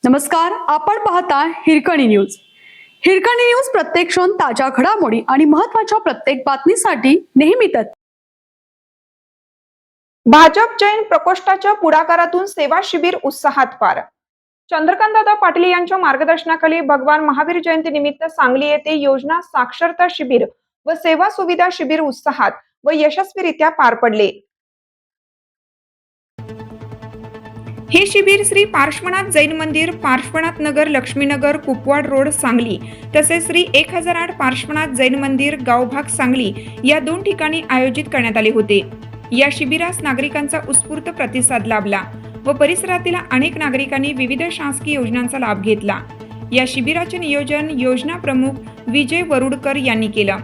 नमस्कार, आपण पाहता हिरकणी न्यूज. हिरकणी न्यूज प्रत्येक क्षण ताज्या घडामोडी आणि महत्त्वाच्या प्रत्येक बातमीसाठी नेहमी तत्पर. भाजप जैन प्रकोष्ठाच्या पुढाकारातून सेवा शिबिर उत्साहात पार. चंद्रकांतदादा पाटील यांच्या मार्गदर्शनाखाली भगवान महावीर जयंती निमित्त सांगली येथे योजना साक्षरता शिबिर व सेवा सुविधा शिबिर उत्साहात व यशस्वीरित्या पार पडले. हे शिबिर श्री पार्श्वनाथ जैन मंदिर, पार्श्वनाथ नगर, लक्ष्मीनगर, कुपवाड रोड, सांगली तसेच श्री 1008 पार्श्वनाथ जैन मंदिर, गावभाग सांगली या दोन ठिकाणी आयोजित करण्यात आले होते. या शिबिरास नागरिकांचा उत्स्फूर्त प्रतिसाद लाभला व परिसरातील अनेक नागरिकांनी विविध शासकीय योजनांचा लाभ घेतला. या शिबिराचे नियोजन योजना प्रमुख विजय वरुडकर यांनी केलं.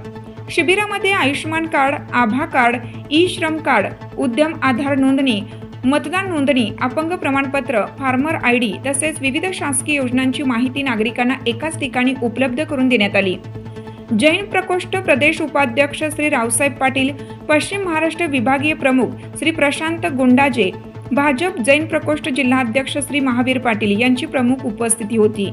शिबिरामध्ये आयुष्यमान कार्ड, आभा कार्ड, ई श्रम कार्ड, उद्यम आधार नोंदणी, मतदान नोंदणी, अपंग प्रमाणपत्र, फार्मर आयडी तसेच विविध शासकीय योजनांची माहिती नागरिकांना एकाच ठिकाणी उपलब्ध करून देण्यात आली. जैन प्रकोष्ठ प्रदेश उपाध्यक्ष श्री रावसाहेब पाटील, पश्चिम महाराष्ट्र विभागीय प्रमुख श्री प्रशांत गुंडाजे, भाजप जैन प्रकोष्ठ जिल्हाध्यक्ष श्री महावीर पाटील यांची प्रमुख उपस्थिती होती.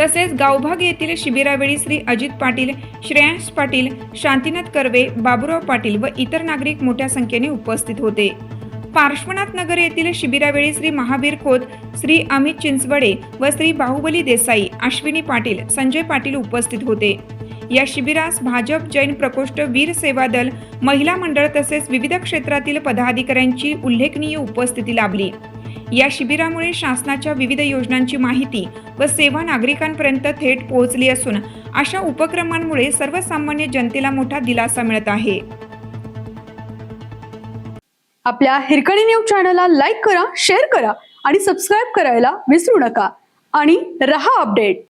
तसेच गावभाग येथील शिबिरावेळी श्री अजित पाटील, श्रेयांश पाटील, शांतीनाथ कर्वे, बाबुराव पाटील व इतर नागरिक मोठ्या संख्येने उपस्थित होते. पार्श्वनाथ नगर येथील शिबिरावेळी श्री महावीर खोत, श्री अमित चिंचवडे व श्री बाहुबली देसाई, अश्विनी पाटील, संजय पाटील उपस्थित होते. या शिबिरास भाजप जैन प्रकोष्ठ, वीर सेवा दल, महिला मंडळ तसेच विविध क्षेत्रातील पदाधिकाऱ्यांची उल्लेखनीय उपस्थिती लाभली. या शिबिरामुळे शासनाच्या विविध योजनांची माहिती व सेवा नागरिकांपर्यंत थेट पोहोचली असून अशा उपक्रमांमुळे सर्वसामान्य जनतेला मोठा दिलासा मिळत आहे. आपल्या हिरकणी न्यूज चॅनलला लाईक करा, शेअर करा आणि सबस्क्राईब करायला विसरू नका आणि रहा अपडेट.